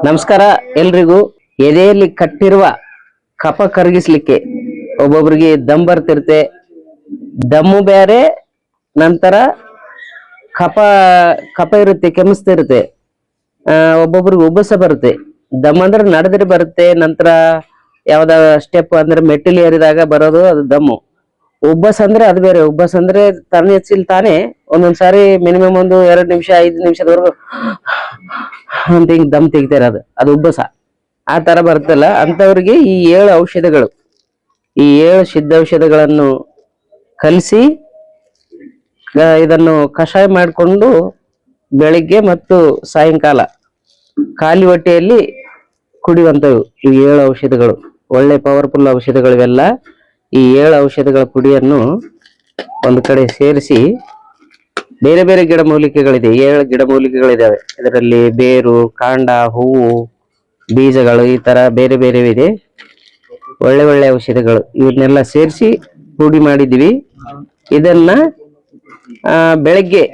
ನಮಸ್ಕಾರ ಎಲ್ರಿಗೂ. ಎದೆಯಲ್ಲಿ ಕಟ್ಟಿರುವ ಕಫ ಕರಗಿಸ್ಲಿಕ್ಕೆ ಒಬ್ಬೊಬ್ರಿಗೆ ದಮ್ ಬರ್ತಿರುತ್ತೆ. ದಮ್ಮು ಬೇರೆ, ನಂತರ ಕಫ ಕಫ ಇರುತ್ತೆ, ಕೆಮ್ಮಿಸ್ತಿರುತ್ತೆ. ಒಬ್ಬೊಬ್ರಿಗೆ ಉಬ್ಬಸ ಬರುತ್ತೆ. ದಮ್ ಅಂದ್ರೆ ನಡೆದ್ರೆ ಬರುತ್ತೆ. ನಂತರ ಯಾವ್ದ ಸ್ಟೆಪ್ ಅಂದ್ರೆ ಮೆಟ್ಟಿಲು ಏರಿದಾಗ ಬರೋದು ಅದು ದಮ್ಮು. ಉಬ್ಬಸ್ ಅಂದ್ರೆ ಅದು ಬೇರೆ. ಉಬ್ಬಸ್ ಅಂದ್ರೆ ತನ್ನ ಹೆಚ್ಚಿಲ್ ತಾನೇ ಒಂದೊಂದ್ಸಾರಿ ಮಿನಿಮಮ್ ಒಂದು 2 ನಿಮಿಷ 5 ನಿಮಿಷದವರೆಗೂ ಅಂತ ಹಿಂಗ್ ದಮ್ ತೆಗಿತಾರೆ, ಅದು ಉಬ್ಬಸ. ಆ ತರ ಬರುತ್ತಲ್ಲ ಅಂತವ್ರಿಗೆ ಈ 7 ಔಷಧಗಳು, ಈ 7 ಸಿದ್ಧ ಔಷಧಗಳನ್ನು ಕಲಿಸಿ ಇದನ್ನು ಕಷಾಯ ಮಾಡಿಕೊಂಡು ಬೆಳಿಗ್ಗೆ ಮತ್ತು ಸಾಯಂಕಾಲ ಖಾಲಿ ಹೊಟ್ಟೆಯಲ್ಲಿ ಕುಡಿಯುವಂತವು ಈ 7 ಔಷಧಗಳು. ಒಳ್ಳೆ ಪವರ್ಫುಲ್ ಔಷಧಗಳು ಇವೆಲ್ಲ. ಈ 7 ಔಷಧಗಳ ಪುಡಿಯನ್ನು ಒಂದು ಕಡೆ ಸೇರಿಸಿ, ಬೇರೆ ಬೇರೆ ಗಿಡಮೂಲಿಕೆಗಳಿದೆ, 7 ಗಿಡಮೂಲಿಕೆಗಳಿದಾವೆ ಇದರಲ್ಲಿ. ಬೇರು, ಕಾಂಡ, ಹೂವು, ಬೀಜಗಳು, ಈ ತರ ಬೇರೆ ಬೇರೆ ಇದೆ. ಒಳ್ಳೆ ಒಳ್ಳೆ ಔಷಧಿಗಳು ಇವನ್ನೆಲ್ಲ ಸೇರಿಸಿ ಪುಡಿ ಮಾಡಿದ್ವಿ. ಇದನ್ನ ಬೆಳಗ್ಗೆ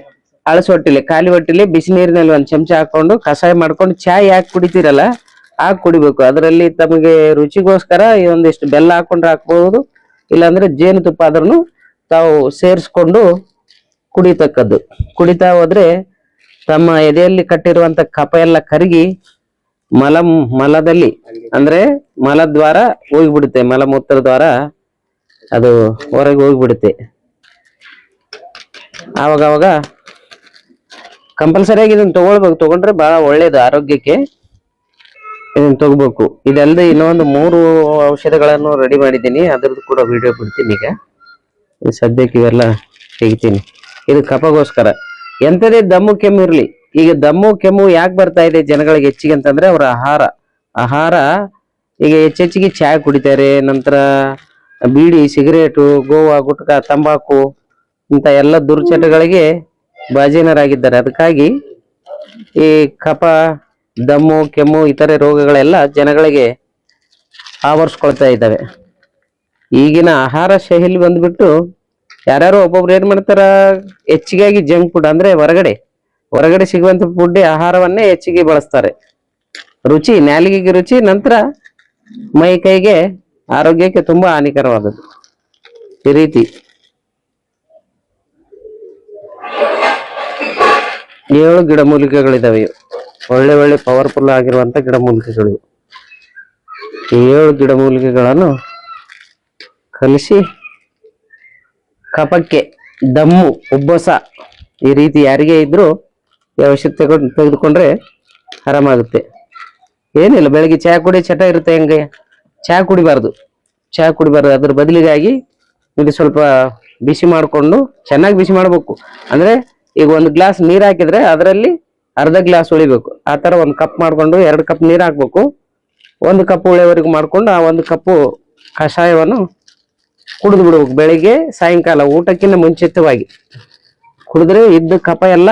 ಅಳಸೊಟ್ಟಿಲೆ, ಖಾಲಿ ಹೊಟ್ಟಿಲೆ ಬಿಸಿ ನೀರಿನಲ್ಲಿ 1 ಚಮಚ ಹಾಕೊಂಡು ಕಷಾಯ ಮಾಡ್ಕೊಂಡು ಚಾಯ್ ಯಾಕೆ ಕುಡಿತೀರಲ್ಲ ಹಾಕಿ ಕುಡಿಬೇಕು. ಅದರಲ್ಲಿ ತಮಗೆ ರುಚಿಗೋಸ್ಕರ ಒಂದಿಷ್ಟು ಬೆಲ್ಲ ಹಾಕೊಂಡ್ರೆ ಹಾಕ್ಬಹುದು, ಇಲ್ಲಾಂದ್ರೆ ಜೇನುತುಪ್ಪ ಆದ್ರೂ ತಾವು ಸೇರಿಸ್ಕೊಂಡು ಕುಡಿತಕ್ಕದ್ದು. ಕುಡಿತಾ ಹೋದ್ರೆ ತಮ್ಮ ಎದೆಯಲ್ಲಿ ಕಟ್ಟಿರುವಂತ ಕಫ ಎಲ್ಲ ಕರಗಿ ಮಲದಲ್ಲಿ ಅಂದ್ರೆ ಮಲದ್ವಾರ ಹೋಗ್ಬಿಡುತ್ತೆ, ಮಲಮೂತ್ರ ದ್ವಾರ ಅದು ಹೊರಗೆ ಹೋಗ್ಬಿಡುತ್ತೆ. ಆವಾಗ ಕಂಪಲ್ಸರಿಯಾಗಿ ಇದನ್ನ ತಗೊಳ್ಬೇಕು. ತಗೊಂಡ್ರೆ ಬಹಳ ಒಳ್ಳೇದು ಆರೋಗ್ಯಕ್ಕೆ. ಇದನ್ನ ತಗೋಬೇಕು. ಇದಲ್ಲದೆ ಇನ್ನೊಂದು 3 ಔಷಧಗಳನ್ನು ರೆಡಿ ಮಾಡಿದ್ದೀನಿ, ಅದ್ರದ್ದು ಕೂಡ ವಿಡಿಯೋ ಬಿಡ್ತೀನಿ. ಈಗ ಸದ್ಯಕ್ಕೆ ಇವೆಲ್ಲ ತೆಗಿತೀನಿ. ಇದು ಕಫಗೋಸ್ಕರ. ಎಂಥದೇ ದಮ್ಮು ಕೆಮ್ಮು ಇರ್ಲಿ. ಈಗ ದಮ್ಮು ಕೆಮ್ಮು ಯಾಕೆ ಬರ್ತಾ ಇದೆ ಜನಗಳಿಗೆ ಹೆಚ್ಚಿಗೆ ಅಂತಂದ್ರೆ ಅವರ ಆಹಾರ ಈಗ ಹೆಚ್ಚೆಚ್ಚಿಗೆ ಚಾಯ್ ಕುಡಿತಾರೆ, ನಂತರ ಬೀಡಿ, ಸಿಗರೇಟು, ಗೋವಾ, ಗುಟ್ಕಾ, ತಂಬಾಕು ಇಂಥ ಎಲ್ಲ ದುರ್ಚಟಗಳಿಗೆ ಬಾಜೀನರಾಗಿದ್ದಾರೆ. ಅದಕ್ಕಾಗಿ ಈ ಕಫ, ದಮ್ಮು, ಕೆಮ್ಮು, ಇತರೆ ರೋಗಗಳೆಲ್ಲ ಜನಗಳಿಗೆ ಆವರಿಸ್ಕೊಳ್ತಾ ಇದ್ದಾವೆ. ಈಗಿನ ಆಹಾರ ಶೈಲಿ ಬಂದ್ಬಿಟ್ಟು ಯಾರ್ಯಾರು ಒಬ್ಬೊಬ್ರು ಏನ್ ಮಾಡ್ತಾರ, ಹೆಚ್ಚಿಗಾಗಿ ಜಂಕ್ ಫುಡ್ ಅಂದ್ರೆ ಹೊರಗಡೆ ಸಿಗುವಂತ ಫುಡ್ ಆಹಾರವನ್ನೇ ಹೆಚ್ಚಿಗೆ ಬಳಸ್ತಾರೆ. ರುಚಿ, ನಾಲಿಗೆಗೆ ರುಚಿ, ನಂತರ ಮೈ ಕೈಗೆ ಆರೋಗ್ಯಕ್ಕೆ ತುಂಬಾ ಹಾನಿಕರವಾದದ್ದು. ಈ ರೀತಿ 7 ಗಿಡಮೂಲಿಕೆಗಳಿದಾವೆ. ಒಳ್ಳೆ ಒಳ್ಳೆ ಪವರ್ಫುಲ್ ಆಗಿರುವಂತ ಗಿಡಮೂಲಿಕೆಗಳು. ಈ 7 ಗಿಡಮೂಲಿಕೆಗಳನ್ನು ಕಲಿಸಿ ಕಫಕ್ಕೆ, ದಮ್ಮು, ಉಬ್ಬಸ ಈ ರೀತಿ ಯಾರಿಗೆ ಇದ್ರು ಈ ಔಷಧ ತೆಗೆದುಕೊಂಡ್ರೆ ಆರಾಮಾಗುತ್ತೆ. ಏನಿಲ್ಲ, ಬೆಳಗ್ಗೆ ಚಹಾ ಕುಡಿ ಚಟ ಇರುತ್ತೆ, ಹೆಂಗೆ ಚಹಾ ಕುಡಿಬಾರ್ದು. ಅದ್ರ ಬದಲಿಗಾಗಿ ಇದು ಸ್ವಲ್ಪ ಬಿಸಿ ಮಾಡಿಕೊಂಡು, ಚೆನ್ನಾಗಿ ಬಿಸಿ ಮಾಡ್ಬೇಕು. ಅಂದ್ರೆ ಈಗ 1 ಗ್ಲಾಸ್ ನೀರ್ ಹಾಕಿದ್ರೆ ಅದರಲ್ಲಿ ಅರ್ಧ ಗ್ಲಾಸ್ ಉಳಿಬೇಕು. ಆ ತರ 1 ಕಪ್ ಮಾಡ್ಕೊಂಡು 2 ಕಪ್ ನೀರ್ ಹಾಕ್ಬೇಕು. 1 ಕಪ್ ಉಳಿಯವರೆಗೂ ಮಾಡ್ಕೊಂಡು ಆ 1 ಕಪ್ಪು ಕಷಾಯವನ್ನು ಕುಡಿದು ಬಿಡ್ಬೇಕು. ಬೆಳಿಗ್ಗೆ ಸಾಯಂಕಾಲ ಊಟಕ್ಕಿಂತ ಮುಂಚಿತವಾಗಿ ಕುಡಿದ್ರೆ ಇದ್ದ ಕಫ ಎಲ್ಲ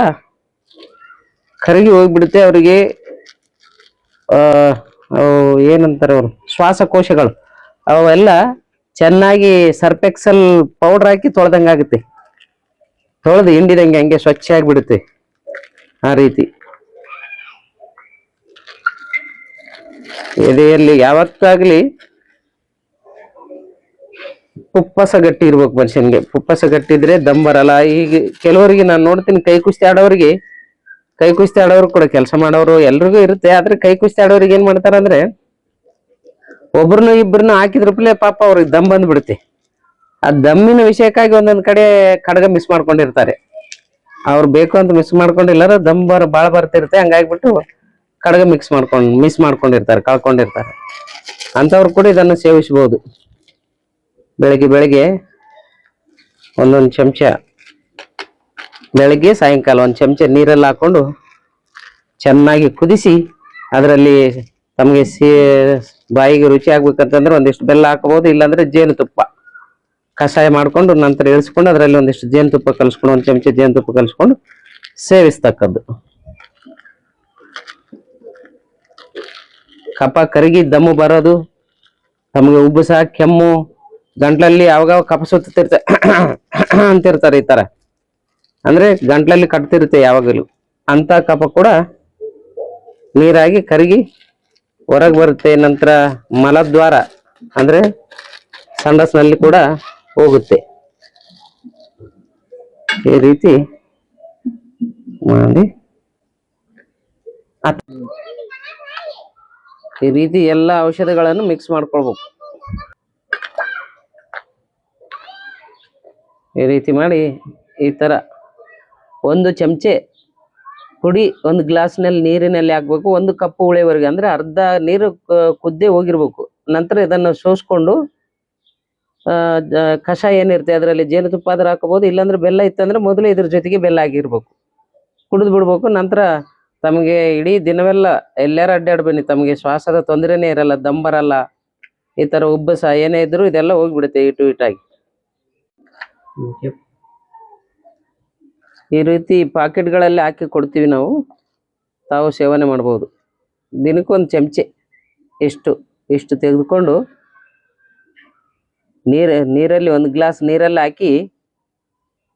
ಕರಗಿ ಹೋಗ್ಬಿಡುತ್ತೆ. ಅವರಿಗೆ ಏನಂತಾರೆ ಅವರು, ಶ್ವಾಸಕೋಶಗಳು ಅವೆಲ್ಲ ಚೆನ್ನಾಗಿ ಸರ್ಪೆಕ್ಸಲ್ ಪೌಡರ್ ಹಾಕಿ ತೊಳೆದಂಗಾಗುತ್ತೆ. ತೊಳೆದು ಹಿಂಡಿದಂಗೆ ಹಂಗೆ ಸ್ವಚ್ಛ ಆಗಿಬಿಡುತ್ತೆ. ಆ ರೀತಿ ಎದೆಯಲ್ಲಿ ಯಾವತ್ತಾಗ್ಲಿ ಪುಪ್ಪಸ ಗಟ್ಟಿ ಇರ್ಬೇಕು ಮನುಷ್ಯನ್ಗೆ. ಪುಪ್ಪಸ ಗಟ್ಟಿದ್ರೆ ದಮ್ ಬರಲ್ಲ. ಈಗ ಕೆಲವರಿಗೆ ನಾನು ನೋಡ್ತೀನಿ, ಕೈ ಕುಸ್ತಿ ಆಡೋರು ಕೂಡ, ಕೆಲಸ ಮಾಡೋರು ಎಲ್ರಿಗೂ ಇರುತ್ತೆ. ಆದ್ರೆ ಕೈ ಕುಸ್ತಿ ಆಡೋರಿಗೆ ಏನ್ ಮಾಡ್ತಾರ ಅಂದ್ರೆ, ಒಬ್ರನ್ನ ಇಬ್ಬರನ್ನ ಹಾಕಿದ್ರಪ್ಲೆ ಪಾಪ ಅವ್ರಿಗೆ ದಮ್ ಬಂದ್ಬಿಡುತ್ತೆ. ಆ ದಮ್ಮಿನ ವಿಷಯಕ್ಕಾಗಿ ಒಂದೊಂದ್ ಕಡೆ ಕಡಗ ಮಿಸ್ ಮಾಡ್ಕೊಂಡಿರ್ತಾರೆ. ಅವ್ರು ಬೇಕು ಅಂತ ಮಿಸ್ ಮಾಡ್ಕೊಂಡಿಲ್ಲಾರ ದಮ್ ಬಾಳ ಬರ್ತಿರುತ್ತೆ. ಹಂಗಾಗ್ಬಿಟ್ಟು ಕಡಗ ಮಿಸ್ ಮಾಡ್ಕೊಂಡಿರ್ತಾರೆ, ಕಳ್ಕೊಂಡಿರ್ತಾರೆ. ಅಂತವ್ರು ಕೂಡ ಇದನ್ನು ಸೇವಿಸಬಹುದು. ಬೆಳಗ್ಗೆ 1 ಚಮಚ, ಬೆಳಗ್ಗೆ ಸಾಯಂಕಾಲ 1 ಚಮಚ ನೀರಲ್ಲಿ ಹಾಕೊಂಡು ಚೆನ್ನಾಗಿ ಕುದಿಸಿ, ಅದರಲ್ಲಿ ತಮಗೆ ಬಾಯಿಗೆ ರುಚಿ ಆಗ್ಬೇಕಂತಂದ್ರೆ ಒಂದಿಷ್ಟು ಬೆಲ್ಲ ಹಾಕಬಹುದು, ಇಲ್ಲಾಂದ್ರೆ ಜೇನುತುಪ್ಪ ಕಷಾಯ ಮಾಡ್ಕೊಂಡು ನಂತರ ಇಳಿಸ್ಕೊಂಡು ಅದರಲ್ಲಿ ಒಂದಿಷ್ಟು ಜೇನುತುಪ್ಪ ಕಲಿಸ್ಕೊಂಡು 1 ಚಮಚ ಜೇನುತುಪ್ಪ ಕಲಿಸ್ಕೊಂಡು ಸೇವಿಸ್ತಕ್ಕದ್ದು. ಕಫ ಕರಗಿ ದಮ್ಮು ಬರೋದು, ತಮಗೆ ಉಬ್ಬಸ, ಕೆಮ್ಮು, ಗಂಟ್ಲಲ್ಲಿ ಯಾವಾಗ ಕಫ ಸುತ್ತಿರ್ತಾರೆ ಅಂತಿರ್ತಾರೆ. ಈ ತರ ಅಂದ್ರೆ ಗಂಟ್ಲಲ್ಲಿ ಕಟ್ತಿರುತ್ತೆ ಯಾವಾಗಲೂ. ಅಂತ ಕಫ ಕೂಡ ನೀರಾಗಿ ಕರಗಿ ಹೊರಗೆ ಬರುತ್ತೆ. ನಂತರ ಮಲದ್ವಾರ ಅಂದ್ರೆ ಸಂಡಸ್ನಲ್ಲಿ ಕೂಡ ಹೋಗುತ್ತೆ. ಈ ರೀತಿ ಮಾಡಿ ಈ ರೀತಿ ಎಲ್ಲ ಔಷಧಿಗಳನ್ನು ಮಿಕ್ಸ್ ಮಾಡ್ಕೊಳ್ಬೇಕು. ಈ ರೀತಿ ಮಾಡಿ ಈ ತರ 1 ಚಮಚೆ ಪುಡಿ 1 ಗ್ಲಾಸ್ನಲ್ಲಿ ನೀರಿನಲ್ಲಿ ಹಾಕ್ಬೇಕು. 1 ಕಪ್ ಉಳಿಯವರೆಗೆ, ಅಂದ್ರೆ ಅರ್ಧ ನೀರು ಕುದ್ದೇ ಹೋಗಿರ್ಬೇಕು. ನಂತರ ಇದನ್ನು ಸೋಸ್ಕೊಂಡು ಕಷಾಯ ಏನಿರುತ್ತೆ ಅದರಲ್ಲಿ ಜೇನುತುಪ್ಪ ಆದ್ರೆ ಹಾಕೋಬಹುದು, ಇಲ್ಲಾಂದ್ರೆ ಬೆಲ್ಲ ಇತ್ತಂದ್ರೆ ಮೊದಲೇ ಇದ್ರ ಜೊತೆಗೆ ಬೆಲ್ಲ ಆಗಿರ್ಬೇಕು, ಕುಡಿದು ಬಿಡ್ಬೇಕು. ನಂತರ ತಮಗೆ ಇಡೀ ದಿನವೆಲ್ಲ ಎಲ್ಲಾರ ಅಡ್ಡಾಡ್ ಬನ್ನಿ, ತಮಗೆ ಶ್ವಾಸದ ತೊಂದರೆನೇ ಇರಲ್ಲ, ದಮ್ ಬರಲ್ಲ, ಈ ತರ ಉಬ್ಬಸ ಏನೇ ಇದ್ರು ಇದೆಲ್ಲ ಹೋಗ್ಬಿಡುತ್ತೆ ಇಟಾಗಿ. ಈ ರೀತಿ ಪಾಕೆಟ್ಗಳಲ್ಲಿ ಹಾಕಿ ಕೊಡ್ತೀವಿ ನಾವು, ತಾವು ಸೇವನೆ ಮಾಡ್ಬೋದು. ದಿನಕ್ಕೊಂದು ಚಮಚೆ ಇಷ್ಟು ತೆಗೆದುಕೊಂಡು ನೀರಲ್ಲಿ 1 ಗ್ಲಾಸ್ ನೀರಲ್ಲಿ ಹಾಕಿ,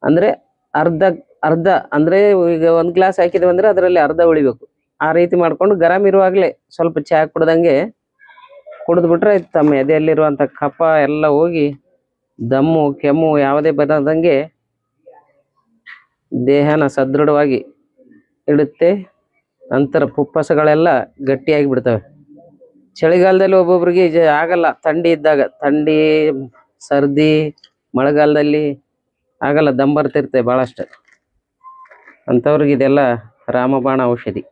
ಅಂದ್ರೆ ಅರ್ಧ ಅಂದ್ರೆ ಈಗ 1 ಗ್ಲಾಸ್ ಹಾಕಿದ್ವಿ ಅಂದ್ರೆ ಅದರಲ್ಲಿ ಅರ್ಧ ಉಳಿಬೇಕು. ಆ ರೀತಿ ಮಾಡ್ಕೊಂಡು ಗರಂ ಇರುವಾಗಲೇ ಸ್ವಲ್ಪ ಚಹಾ ಕುಡ್ದಂಗೆ ಕುಡಿದ್ಬಿಟ್ರೆ ತಮ್ಮ ಎದೆಯಲ್ಲಿರುವಂತ ಕಫ ಎಲ್ಲ ಹೋಗಿ ದಮ್ಮು ಕೆಮ್ಮು ಯಾವುದೇ ಬರದಂಗೆ ದೇಹನ ಸದೃಢವಾಗಿ ಇಡುತ್ತೆ. ನಂತರ ಫುಪ್ಪಸಗಳೆಲ್ಲ ಗಟ್ಟಿಯಾಗಿ ಬಿಡ್ತವೆ. ಚಳಿಗಾಲದಲ್ಲಿ ಒಬ್ಬೊಬ್ರಿಗೆ ಆಗಲ್ಲ, ಥಂಡಿ ಇದ್ದಾಗ, ಥಂಡಿ ಸರ್ದಿ, ಮಳೆಗಾಲದಲ್ಲಿ ಆಗಲ್ಲ, ದಮ್ ಬರ್ತಿರುತ್ತೆ ಬಹಳಷ್ಟು, ಅಂಥವ್ರಿಗೆ ಇದೆಲ್ಲ ರಾಮಬಾಣ ಔಷಧಿ.